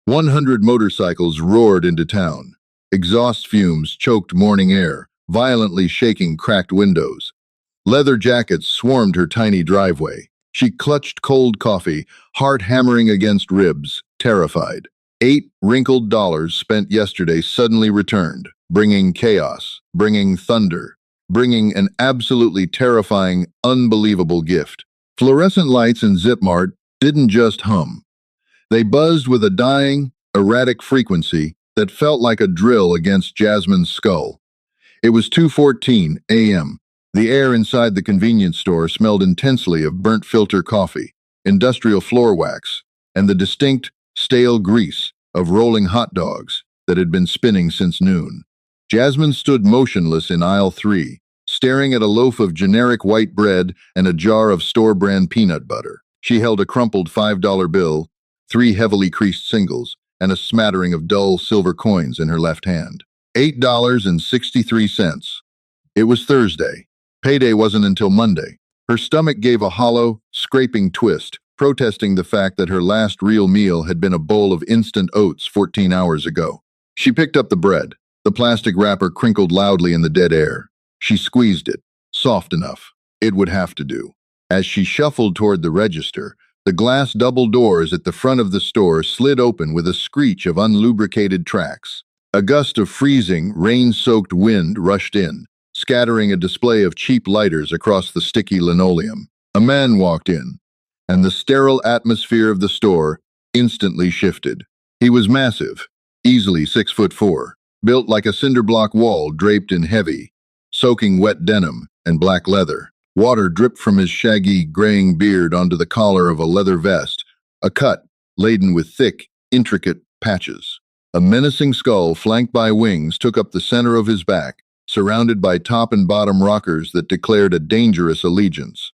100 motorcycles roared into town. Exhaust fumes choked morning air, violently shaking cracked windows. Leather jackets swarmed her tiny driveway. She clutched cold coffee, heart hammering against ribs, terrified. 8 wrinkled dollars spent yesterday suddenly returned, bringing chaos, bringing thunder, bringing an absolutely terrifying, unbelievable gift. Fluorescent lights in Zipmart didn't just hum. They buzzed with a dying, erratic frequency that felt like a drill against Jasmine's skull. It was 2:14 a.m. The air inside the convenience store smelled intensely of burnt filter coffee, industrial floor wax, and the distinct, stale grease of rolling hot dogs that had been spinning since noon. Jasmine stood motionless in aisle 3, staring at a loaf of generic white bread and a jar of store-brand peanut butter. She held a crumpled $5 bill, 3 heavily creased singles, and a smattering of dull silver coins in her left hand. $8.63. It was Thursday. Payday wasn't until Monday. Her stomach gave a hollow, scraping twist, protesting the fact that her last real meal had been a bowl of instant oats 14 hours ago. She picked up the bread. The plastic wrapper crinkled loudly in the dead air. She squeezed it, soft enough. It would have to do. As she shuffled toward the register, the glass double doors at the front of the store slid open with a screech of unlubricated tracks. A gust of freezing, rain-soaked wind rushed in, scattering a display of cheap lighters across the sticky linoleum. A man walked in, and the sterile atmosphere of the store instantly shifted. He was massive, easily 6'4", built like a cinder block wall draped in heavy, soaking wet denim and black leather. Water dripped from his shaggy, graying beard onto the collar of a leather vest, a cut laden with thick, intricate patches. A menacing skull flanked by wings took up the center of his back, surrounded by top and bottom rockers that declared a dangerous allegiance.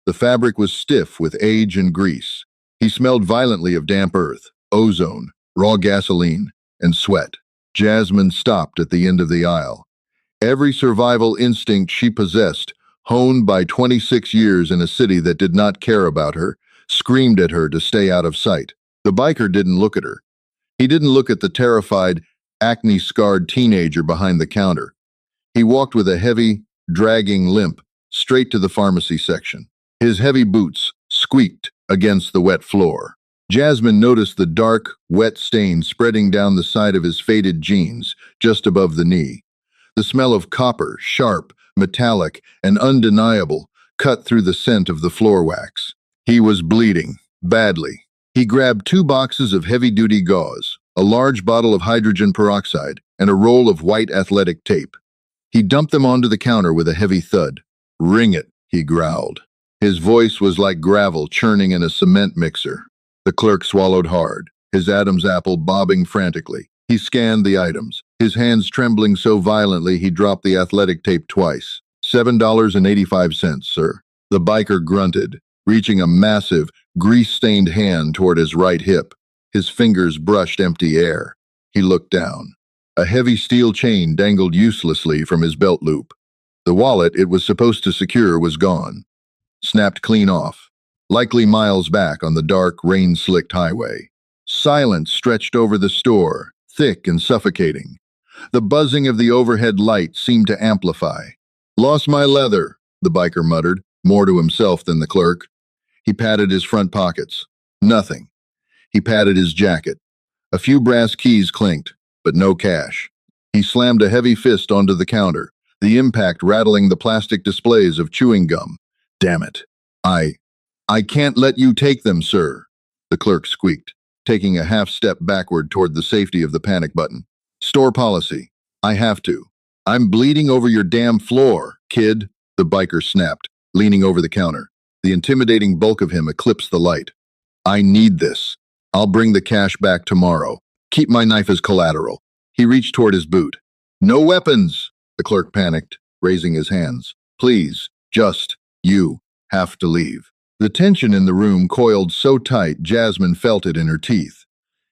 The fabric was stiff with age and grease. He smelled violently of damp earth, ozone, raw gasoline, and sweat. Jasmine stopped at the end of the aisle. Every survival instinct she possessed, honed by 26 years in a city that did not care about her, screamed at her to stay out of sight. The biker didn't look at her. He didn't look at the terrified, acne-scarred teenager behind the counter. He walked with a heavy, dragging limp straight to the pharmacy section. His heavy boots squeaked against the wet floor. Jasmine noticed the dark, wet stain spreading down the side of his faded jeans, just above the knee. The smell of copper, sharp, metallic, and undeniable, cut through the scent of the floor wax. He was bleeding, badly. He grabbed 2 boxes of heavy-duty gauze, a large bottle of hydrogen peroxide, and a roll of white athletic tape. He dumped them onto the counter with a heavy thud. "Ring it," he growled. His voice was like gravel churning in a cement mixer. The clerk swallowed hard, his Adam's apple bobbing frantically. He scanned the items, his hands trembling so violently he dropped the athletic tape twice. $7.85, sir. The biker grunted, reaching a massive, grease-stained hand toward his right hip. His fingers brushed empty air. He looked down. A heavy steel chain dangled uselessly from his belt loop. The wallet it was supposed to secure was gone, snapped clean off, likely miles back on the dark, rain-slicked highway. Silence stretched over the store, thick and suffocating. The buzzing of the overhead light seemed to amplify. "Lost my leather," the biker muttered, more to himself than the clerk. He patted his front pockets. Nothing. He patted his jacket. A few brass keys clinked, but no cash. He slammed a heavy fist onto the counter, the impact rattling the plastic displays of chewing gum. "Damn it. I can't let you take them, sir," the clerk squeaked, taking a half step backward toward the safety of the panic button. "Store policy. I have to. I'm bleeding over your damn floor, kid," the biker snapped, leaning over the counter. The intimidating bulk of him eclipsed the light. "I need this. I'll bring the cash back tomorrow. Keep my knife as collateral." He reached toward his boot. "No weapons," the clerk panicked, raising his hands. "Please, you have to leave." The tension in the room coiled so tight Jasmine felt it in her teeth.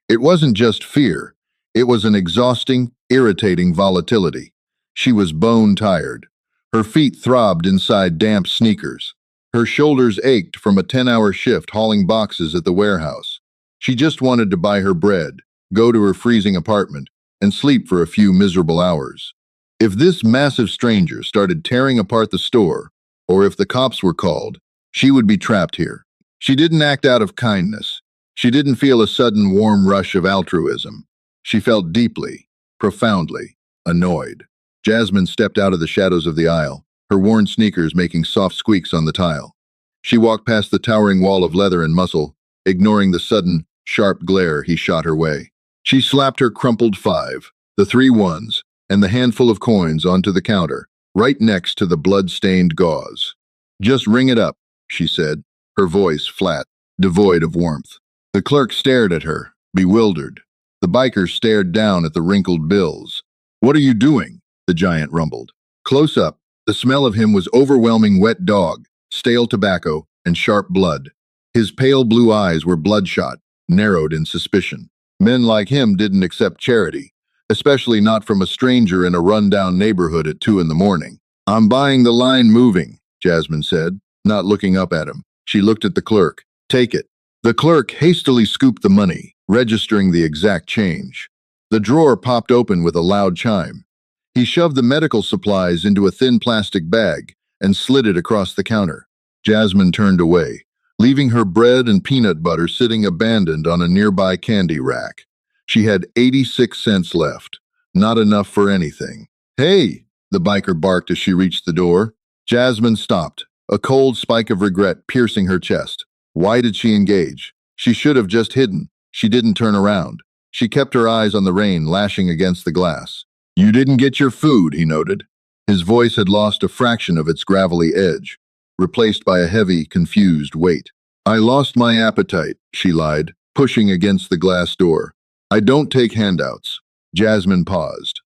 It wasn't just fear. It was an exhausting, irritating volatility. She was bone-tired. Her feet throbbed inside damp sneakers. Her shoulders ached from a 10-hour shift hauling boxes at the warehouse. She just wanted to buy her bread, go to her freezing apartment, and sleep for a few miserable hours. If this massive stranger started tearing apart the store, or if the cops were called, she would be trapped here. She didn't act out of kindness. She didn't feel a sudden warm rush of altruism. She felt deeply, profoundly annoyed. Jasmine stepped out of the shadows of the aisle, her worn sneakers making soft squeaks on the tile. She walked past the towering wall of leather and muscle, ignoring the sudden, sharp glare he shot her way. She slapped her crumpled five, the 3 ones, and the handful of coins onto the counter, right next to the blood-stained gauze. "Just ring it up," she said, her voice flat, devoid of warmth. The clerk stared at her, bewildered. The biker stared down at the wrinkled bills. "What are you doing?" the giant rumbled. Close up, the smell of him was overwhelming wet dog, stale tobacco, and sharp blood. His pale blue eyes were bloodshot, narrowed in suspicion. Men like him didn't accept charity, especially not from a stranger in a run-down neighborhood at 2 in the morning. "I'm buying the line moving," Jasmine said, not looking up at him. She looked at the clerk. "Take it." The clerk hastily scooped the money, registering the exact change. The drawer popped open with a loud chime. He shoved the medical supplies into a thin plastic bag and slid it across the counter. Jasmine turned away, leaving her bread and peanut butter sitting abandoned on a nearby candy rack. She had 86 cents left, not enough for anything. "Hey!" the biker barked as she reached the door. Jasmine stopped, a cold spike of regret piercing her chest. Why did she engage? She should have just hidden. She didn't turn around. She kept her eyes on the rain lashing against the glass. "You didn't get your food," he noted. His voice had lost a fraction of its gravelly edge, replaced by a heavy, confused weight. "I lost my appetite," she lied, pushing against the glass door. "I don't take handouts." Jasmine paused.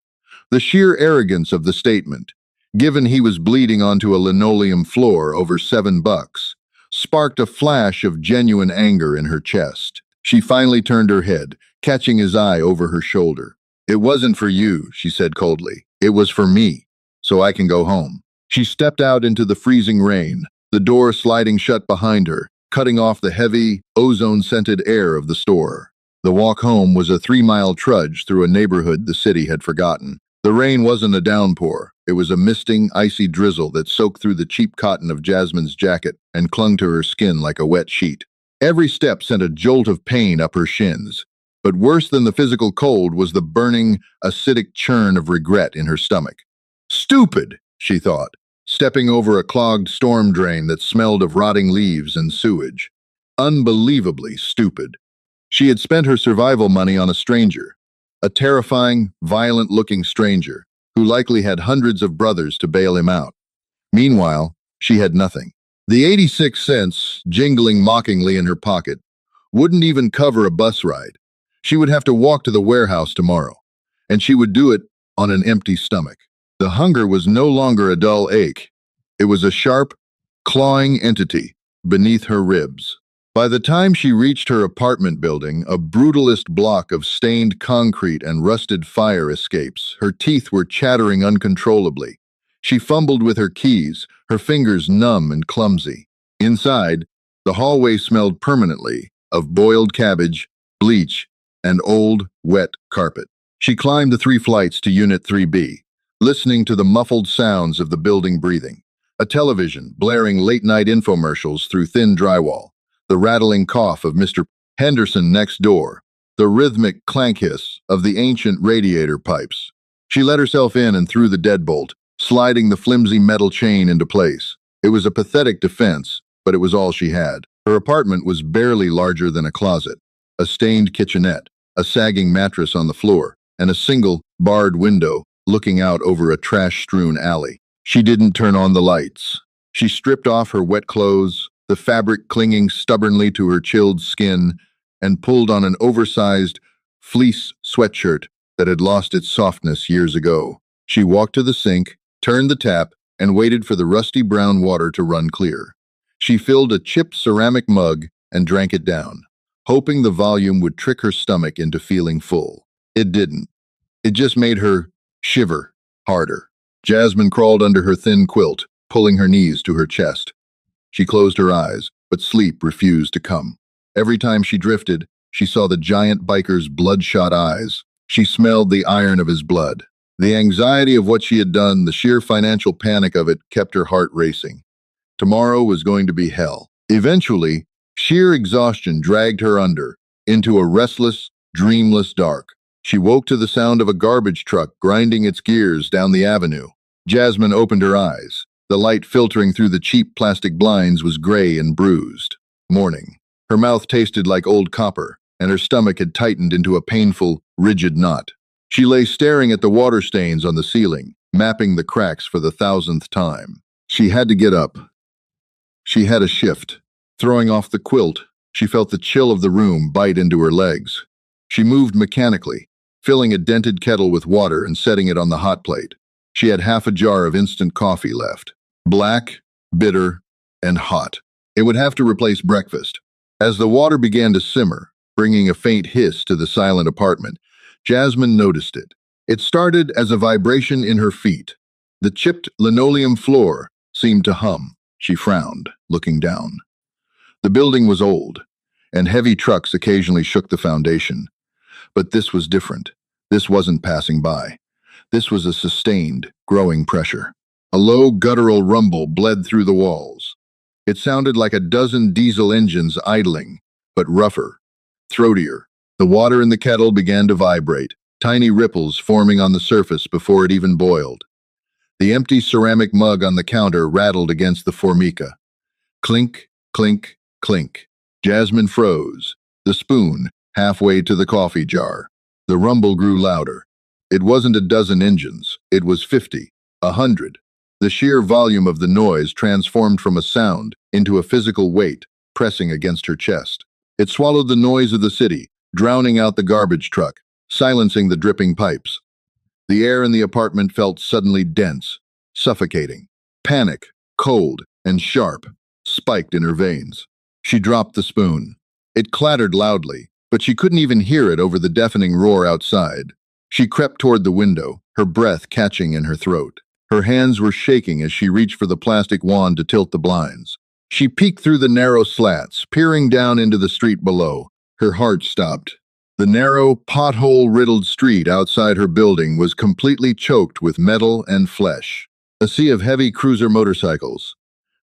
The sheer arrogance of the statement, given he was bleeding onto a linoleum floor over $7, sparked a flash of genuine anger in her chest. She finally turned her head, catching his eye over her shoulder. "It wasn't for you," she said coldly. "It was for me, so I can go home." She stepped out into the freezing rain, the door sliding shut behind her, cutting off the heavy, ozone-scented air of the store. The walk home was a 3-mile trudge through a neighborhood the city had forgotten. The rain wasn't a downpour. It was a misting, icy drizzle that soaked through the cheap cotton of Jasmine's jacket and clung to her skin like a wet sheet. Every step sent a jolt of pain up her shins. But worse than the physical cold was the burning, acidic churn of regret in her stomach. "Stupid," she thought, stepping over a clogged storm drain that smelled of rotting leaves and sewage. Unbelievably stupid. She had spent her survival money on a stranger, a terrifying, violent-looking stranger, who likely had hundreds of brothers to bail him out. Meanwhile, she had nothing. The 86 cents, jingling mockingly in her pocket, wouldn't even cover a bus ride. She would have to walk to the warehouse tomorrow, and she would do it on an empty stomach. The hunger was no longer a dull ache. It was a sharp, clawing entity beneath her ribs. By the time she reached her apartment building, a brutalist block of stained concrete and rusted fire escapes, her teeth were chattering uncontrollably. She fumbled with her keys, her fingers numb and clumsy. Inside, the hallway smelled permanently of boiled cabbage, bleach, and old, wet carpet. She climbed the 3 flights to Unit 3B, listening to the muffled sounds of the building breathing. A television blaring late-night infomercials through thin drywall, the rattling cough of Mr. Henderson next door, the rhythmic clank hiss of the ancient radiator pipes. She let herself in and threw the deadbolt, sliding the flimsy metal chain into place. It was a pathetic defense, but it was all she had. Her apartment was barely larger than a closet, a stained kitchenette, a sagging mattress on the floor, and a single, barred window looking out over a trash-strewn alley. She didn't turn on the lights. She stripped off her wet clothes, the fabric clinging stubbornly to her chilled skin, and pulled on an oversized fleece sweatshirt that had lost its softness years ago. She walked to the sink, turned the tap, and waited for the rusty brown water to run clear. She filled a chipped ceramic mug and drank it down, hoping the volume would trick her stomach into feeling full. It didn't. It just made her shiver harder. Jasmine crawled under her thin quilt, pulling her knees to her chest. She closed her eyes, but sleep refused to come. Every time she drifted, She saw the giant biker's bloodshot eyes. She smelled the iron of his blood. The anxiety of what she had done, the sheer financial panic of it, kept her heart racing. Tomorrow was going to be hell. Eventually, sheer exhaustion dragged her under, into a restless, dreamless dark. She woke to the sound of a garbage truck grinding its gears down the avenue. Jasmine opened her eyes. The light filtering through the cheap plastic blinds was gray and bruised. Morning. Her mouth tasted like old copper, and her stomach had tightened into a painful, rigid knot. She lay staring at the water stains on the ceiling, mapping the cracks for the 1,000th time. She had to get up. She had a shift. Throwing off the quilt, she felt the chill of the room bite into her legs. She moved mechanically, filling a dented kettle with water and setting it on the hot plate. She had half a jar of instant coffee left. Black, bitter, and hot. It would have to replace breakfast. As the water began to simmer, bringing a faint hiss to the silent apartment, Jasmine noticed it. It started as a vibration in her feet. The chipped linoleum floor seemed to hum. She frowned, looking down. The building was old, and heavy trucks occasionally shook the foundation. But this was different. This wasn't passing by. This was a sustained, growing pressure. A low, guttural rumble bled through the walls. It sounded like a dozen diesel engines idling, but rougher, throatier. The water in the kettle began to vibrate, tiny ripples forming on the surface before it even boiled. The empty ceramic mug on the counter rattled against the formica. Clink, clink, clink. Jasmine froze, the spoon halfway to the coffee jar. The rumble grew louder. It wasn't a dozen engines, it was 50, 100. The sheer volume of the noise transformed from a sound into a physical weight pressing against her chest. It swallowed the noise of the city, drowning out the garbage truck, silencing the dripping pipes. The air in the apartment felt suddenly dense, suffocating. Panic, cold and sharp, spiked in her veins. She dropped the spoon. It clattered loudly, but she couldn't even hear it over the deafening roar outside. She crept toward the window, her breath catching in her throat. Her hands were shaking as she reached for the plastic wand to tilt the blinds. She peeked through the narrow slats, peering down into the street below. Her heart stopped. The narrow, pothole-riddled street outside her building was completely choked with metal and flesh. A sea of heavy cruiser motorcycles,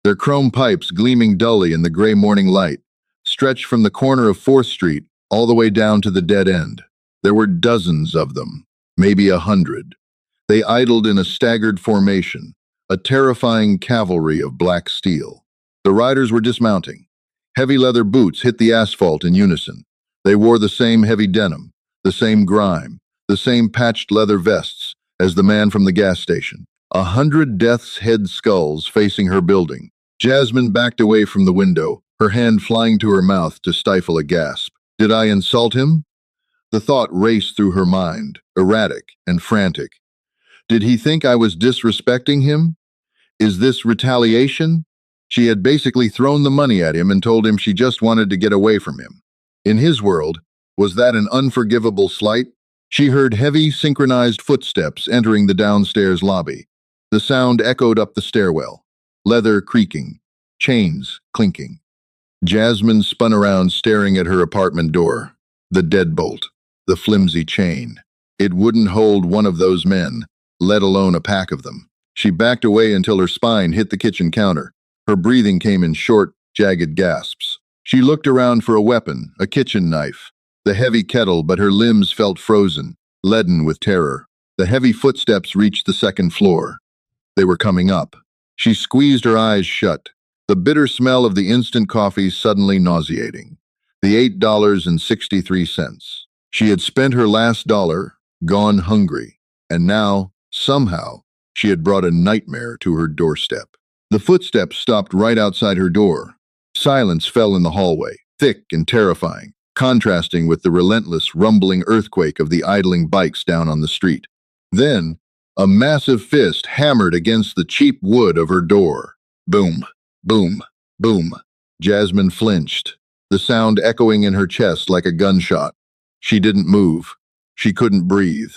their chrome pipes gleaming dully in the gray morning light, stretched from the corner of 4th Street all the way down to the dead end. There were dozens of them, maybe 100. They idled in a staggered formation, a terrifying cavalry of black steel. The riders were dismounting. Heavy leather boots hit the asphalt in unison. They wore the same heavy denim, the same grime, the same patched leather vests as the man from the gas station. 100 death's head skulls facing her building. Jasmine backed away from the window, her hand flying to her mouth to stifle a gasp. Did I insult him? The thought raced through her mind, erratic and frantic. Did he think I was disrespecting him? Is this retaliation? She had basically thrown the money at him and told him she just wanted to get away from him. In his world, was that an unforgivable slight? She heard heavy, synchronized footsteps entering the downstairs lobby. The sound echoed up the stairwell, leather creaking, chains clinking. Jasmine spun around, staring at her apartment door. The deadbolt, the flimsy chain. It wouldn't hold one of those men, let alone a pack of them. She backed away until her spine hit the kitchen counter. Her breathing came in short, jagged gasps. She looked around for a weapon, a kitchen knife, the heavy kettle, but her limbs felt frozen, leaden with terror. The heavy footsteps reached the 2nd floor. They were coming up. She squeezed her eyes shut, the bitter smell of the instant coffee suddenly nauseating. The $8.63. She had spent her last dollar, gone hungry, and now, somehow, she had brought a nightmare to her doorstep. The footsteps stopped right outside her door. Silence fell in the hallway, thick and terrifying, contrasting with the relentless, rumbling earthquake of the idling bikes down on the street. Then, a massive fist hammered against the cheap wood of her door. Boom, boom, boom. Jasmine flinched, the sound echoing in her chest like a gunshot. She didn't move. She couldn't breathe.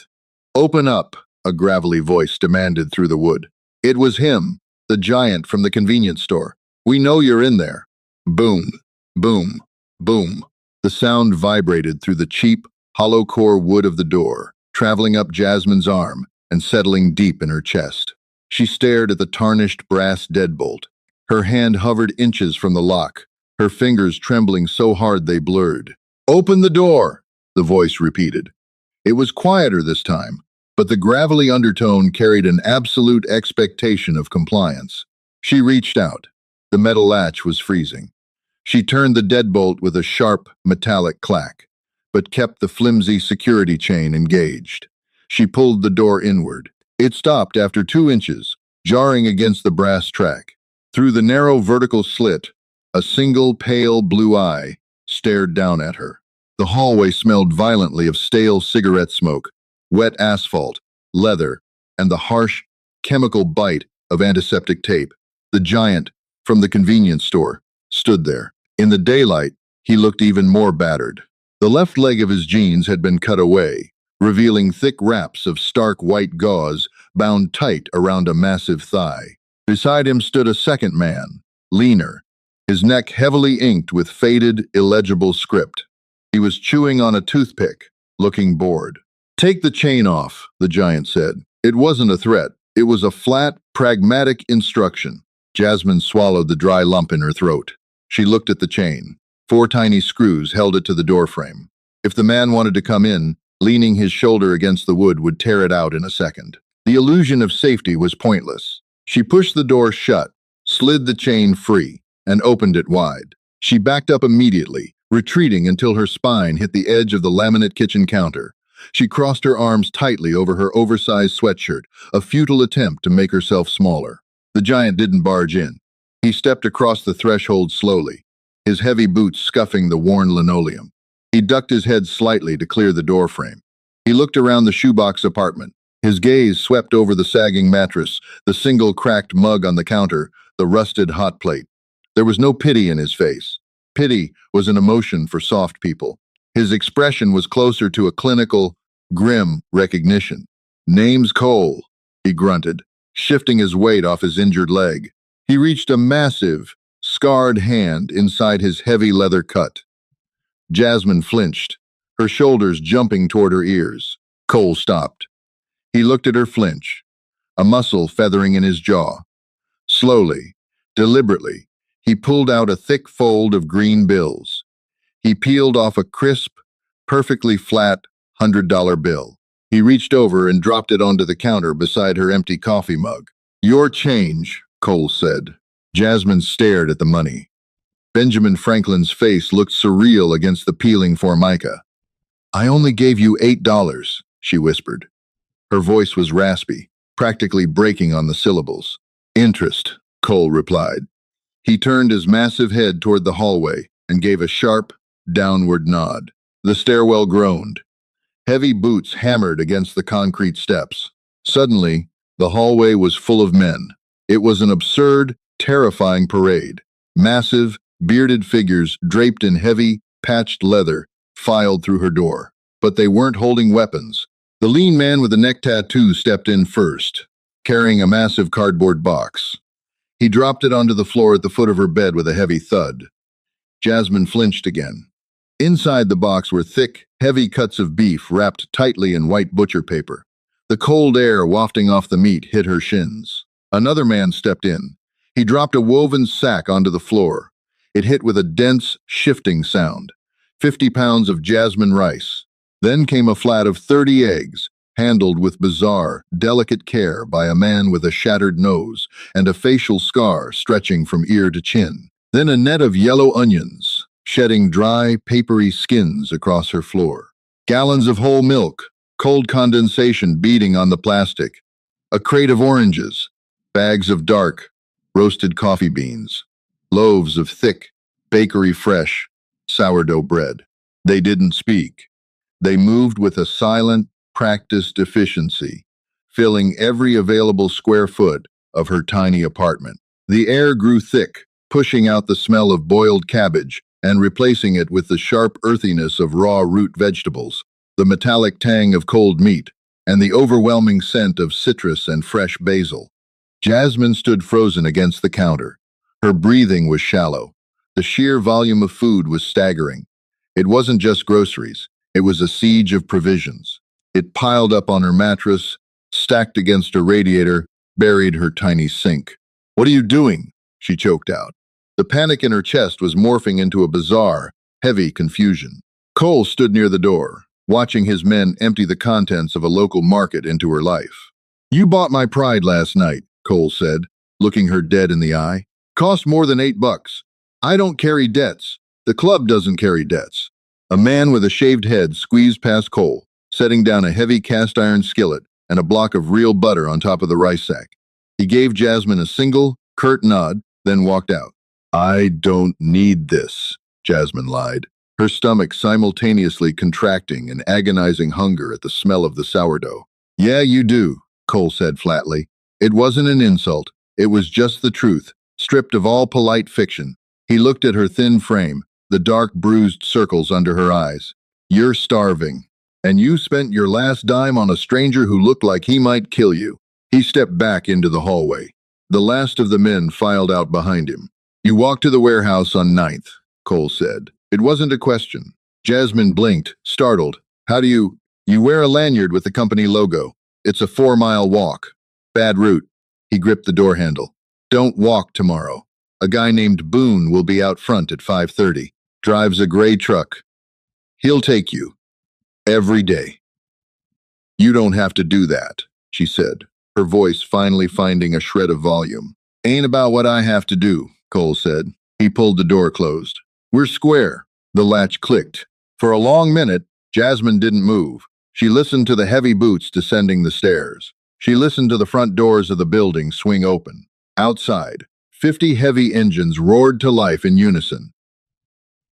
Open up, a gravelly voice demanded through the wood. It was him, the giant from the convenience store. We know you're in there. Boom, boom, boom. The sound vibrated through the cheap, hollow core wood of the door, traveling up Jasmine's arm and settling deep in her chest. She stared at the tarnished brass deadbolt. Her hand hovered inches from the lock, her fingers trembling so hard they blurred. "Open the door," the voice repeated. It was quieter this time, but the gravelly undertone carried an absolute expectation of compliance. She reached out. The metal latch was freezing. She turned the deadbolt with a sharp, metallic clack, but kept the flimsy security chain engaged. She pulled the door inward. It stopped after 2 inches, jarring against the brass track. Through the narrow vertical slit, a single pale blue eye stared down at her. The hallway smelled violently of stale cigarette smoke, wet asphalt, leather, and the harsh, chemical bite of antiseptic tape. The giant, from the convenience store, stood there. In the daylight, he looked even more battered. The left leg of his jeans had been cut away, revealing thick wraps of stark white gauze bound tight around a massive thigh. Beside him stood a second man, leaner, his neck heavily inked with faded, illegible script. He was chewing on a toothpick, looking bored. "Take the chain off," the giant said. It wasn't a threat. It was a flat, pragmatic instruction. Jasmine swallowed the dry lump in her throat. She looked at the chain. 4 tiny screws held it to the doorframe. If the man wanted to come in, leaning his shoulder against the wood would tear it out in a second. The illusion of safety was pointless. She pushed the door shut, slid the chain free, and opened it wide. She backed up immediately, retreating until her spine hit the edge of the laminate kitchen counter. She crossed her arms tightly over her oversized sweatshirt, a futile attempt to make herself smaller. The giant didn't barge in. He stepped across the threshold slowly, his heavy boots scuffing the worn linoleum. He ducked his head slightly to clear the doorframe. He looked around the shoebox apartment. His gaze swept over the sagging mattress, the single cracked mug on the counter, the rusted hot plate. There was no pity in his face. Pity was an emotion for soft people. His expression was closer to a clinical, grim recognition. "Name's Cole," he grunted, shifting his weight off his injured leg. He reached a massive, scarred hand inside his heavy leather cut. Jasmine flinched, her shoulders jumping toward her ears. Cole stopped. He looked at her flinch, a muscle feathering in his jaw. Slowly, deliberately, he pulled out a thick fold of green bills. He peeled off a crisp, perfectly flat $100 bill. He reached over and dropped it onto the counter beside her empty coffee mug. "Your change," Cole said. Jasmine stared at the money. Benjamin Franklin's face looked surreal against the peeling formica. "I only gave you $8, she whispered. Her voice was raspy, practically breaking on the syllables. "Interest," Cole replied. He turned his massive head toward the hallway and gave a sharp, downward nod. The stairwell groaned. Heavy boots hammered against the concrete steps. Suddenly, the hallway was full of men. It was an absurd, terrifying parade. Massive, bearded figures draped in heavy, patched leather filed through her door. But they weren't holding weapons. The lean man with the neck tattoo stepped in first, carrying a massive cardboard box. He dropped it onto the floor at the foot of her bed with a heavy thud. Jasmine flinched again. Inside the box were thick, heavy cuts of beef wrapped tightly in white butcher paper. The cold air wafting off the meat hit her shins. Another man stepped in. He dropped a woven sack onto the floor. It hit with a dense, shifting sound. 50 pounds of jasmine rice. Then came a flat of 30 eggs, handled with bizarre, delicate care by a man with a shattered nose and a facial scar stretching from ear to chin. Then a net of yellow onions, shedding dry, papery skins across her floor. Gallons of whole milk, cold condensation beading on the plastic. A crate of oranges, bags of dark, roasted coffee beans, loaves of thick, bakery-fresh, sourdough bread. They didn't speak. They moved with a silent, practiced efficiency, filling every available square foot of her tiny apartment. The air grew thick, pushing out the smell of boiled cabbage and replacing it with the sharp earthiness of raw root vegetables, the metallic tang of cold meat, and the overwhelming scent of citrus and fresh basil. Jasmine stood frozen against the counter. Her breathing was shallow. The sheer volume of food was staggering. It wasn't just groceries. It was a siege of provisions. It piled up on her mattress, stacked against her radiator, buried her tiny sink. "What are you doing?" she choked out. The panic in her chest was morphing into a bizarre, heavy confusion. Cole stood near the door, watching his men empty the contents of a local market into her life. "You bought my pride last night," Cole said, looking her dead in the eye. "Cost more than $8. I don't carry debts. The club doesn't carry debts." A man with a shaved head squeezed past Cole, setting down a heavy cast-iron skillet and a block of real butter on top of the rice sack. He gave Jasmine a single, curt nod, then walked out. "I don't need this," Jasmine lied, her stomach simultaneously contracting in agonizing hunger at the smell of the sourdough. "Yeah, you do," Cole said flatly. It wasn't an insult. It was just the truth, stripped of all polite fiction. He looked at her thin frame, the dark bruised circles under her eyes. "You're starving. And you spent your last dime on a stranger who looked like he might kill you." He stepped back into the hallway. The last of the men filed out behind him. "You walked to the warehouse on 9th, Cole said. It wasn't a question. Jasmine blinked, startled. "How do you—" "You wear a lanyard with the company logo. It's a 4-mile walk. Bad route." He gripped the door handle. "Don't walk tomorrow. A guy named Boone will be out front at 5:30. Drives a gray truck. He'll take you. Every day." "You don't have to do that," she said, her voice finally finding a shred of volume. "Ain't about what I have to do," Cole said. He pulled the door closed. "We're square." The latch clicked. For a long minute, Jasmine didn't move. She listened to the heavy boots descending the stairs. She listened to the front doors of the building swing open. Outside, 50 heavy engines roared to life in unison.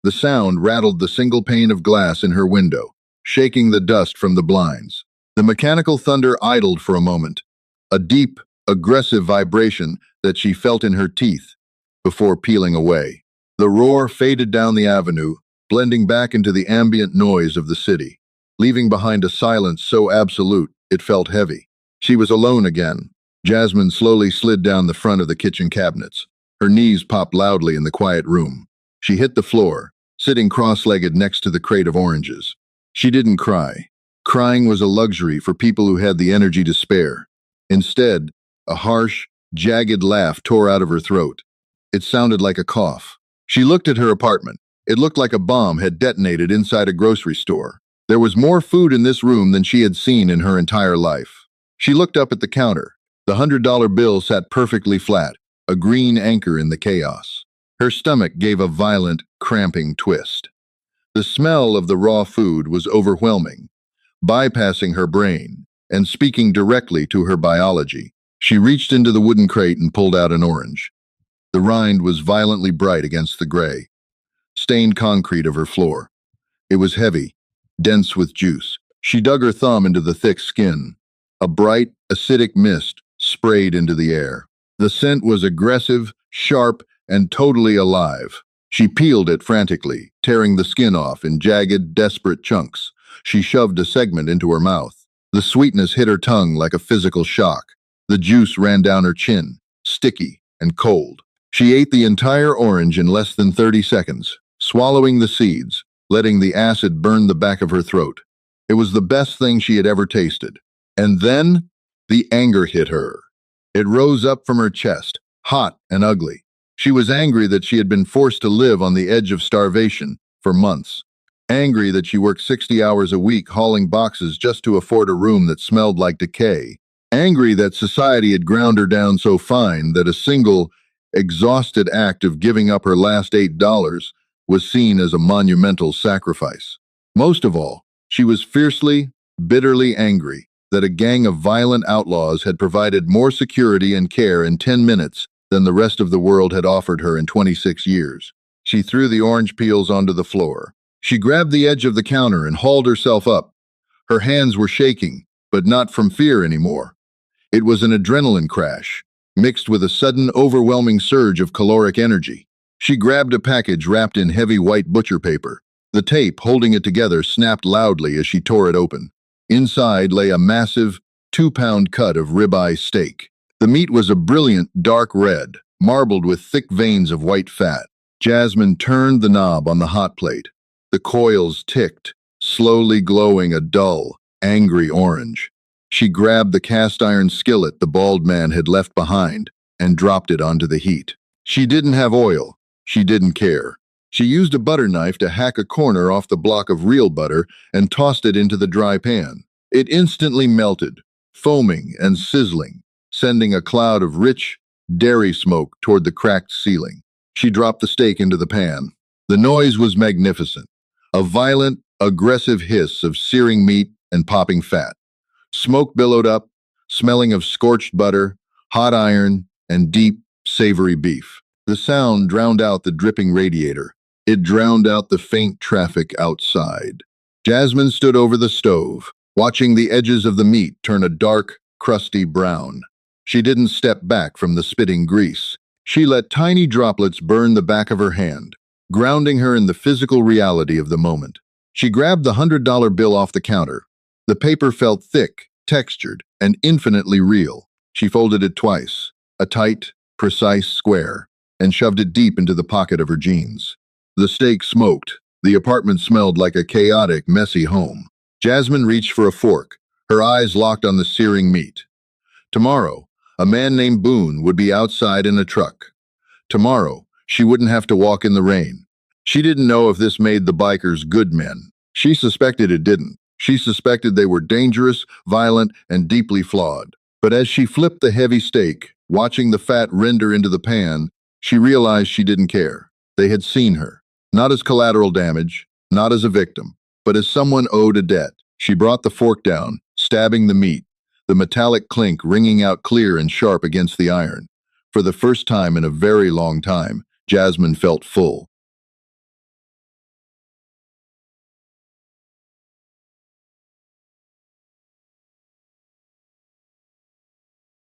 The sound rattled the single pane of glass in her window, shaking the dust from the blinds. The mechanical thunder idled for a moment, a deep, aggressive vibration that she felt in her teeth, before peeling away. The roar faded down the avenue, blending back into the ambient noise of the city, leaving behind a silence so absolute it felt heavy. She was alone again. Jasmine slowly slid down the front of the kitchen cabinets. Her knees popped loudly in the quiet room. She hit the floor, sitting cross-legged next to the crate of oranges. She didn't cry. Crying was a luxury for people who had the energy to spare. Instead, a harsh, jagged laugh tore out of her throat. It sounded like a cough. She looked at her apartment. It looked like a bomb had detonated inside a grocery store. There was more food in this room than she had seen in her entire life. She looked up at the counter. The $100 bill sat perfectly flat, a green anchor in the chaos. Her stomach gave a violent, cramping twist. The smell of the raw food was overwhelming, bypassing her brain and speaking directly to her biology. She reached into the wooden crate and pulled out an orange. The rind was violently bright against the gray, stained concrete of her floor. It was heavy, dense with juice. She dug her thumb into the thick skin. A bright, acidic mist sprayed into the air. The scent was aggressive, sharp, and totally alive. She peeled it frantically, tearing the skin off in jagged, desperate chunks. She shoved a segment into her mouth. The sweetness hit her tongue like a physical shock. The juice ran down her chin, sticky and cold. She ate the entire orange in less than 30 seconds, swallowing the seeds, letting the acid burn the back of her throat. It was the best thing she had ever tasted. And then, the anger hit her. It rose up from her chest, hot and ugly. She was angry that she had been forced to live on the edge of starvation for months. Angry that she worked 60 hours a week hauling boxes just to afford a room that smelled like decay. Angry that society had ground her down so fine that a single, exhausted act of giving up her last $8 was seen as a monumental sacrifice. Most of all, she was fiercely, bitterly angry that a gang of violent outlaws had provided more security and care in 10 minutes than the rest of the world had offered her in 26 years. She threw the orange peels onto the floor. She grabbed the edge of the counter and hauled herself up. Her hands were shaking, but not from fear anymore. It was an adrenaline crash, mixed with a sudden, overwhelming surge of caloric energy. She grabbed a package wrapped in heavy white butcher paper. The tape holding it together snapped loudly as she tore it open. Inside lay a massive, 2-pound cut of ribeye steak. The meat was a brilliant, dark red, marbled with thick veins of white fat. Jasmine turned the knob on the hot plate. The coils ticked, slowly glowing a dull, angry orange. She grabbed the cast iron skillet the bald man had left behind and dropped it onto the heat. She didn't have oil. She didn't care. She used a butter knife to hack a corner off the block of real butter and tossed it into the dry pan. It instantly melted, foaming and sizzling, sending a cloud of rich, dairy smoke toward the cracked ceiling. She dropped the steak into the pan. The noise was magnificent, a violent, aggressive hiss of searing meat and popping fat. Smoke billowed up, smelling of scorched butter, hot iron, and deep, savory beef. The sound drowned out the dripping radiator. It drowned out the faint traffic outside. Jasmine stood over the stove, watching the edges of the meat turn a dark, crusty brown. She didn't step back from the spitting grease. She let tiny droplets burn the back of her hand, grounding her in the physical reality of the moment. She grabbed the $100 bill off the counter. The paper felt thick, textured, and infinitely real. She folded it twice, a tight, precise square, and shoved it deep into the pocket of her jeans. The steak smoked. The apartment smelled like a chaotic, messy home. Jasmine reached for a fork, her eyes locked on the searing meat. Tomorrow, a man named Boone would be outside in a truck. Tomorrow, she wouldn't have to walk in the rain. She didn't know if this made the bikers good men. She suspected it didn't. She suspected they were dangerous, violent, and deeply flawed. But as she flipped the heavy steak, watching the fat render into the pan, she realized she didn't care. They had seen her, not as collateral damage, not as a victim, but as someone owed a debt. She brought the fork down, stabbing the meat, the metallic clink ringing out clear and sharp against the iron. For the first time in a very long time, Jasmine felt full.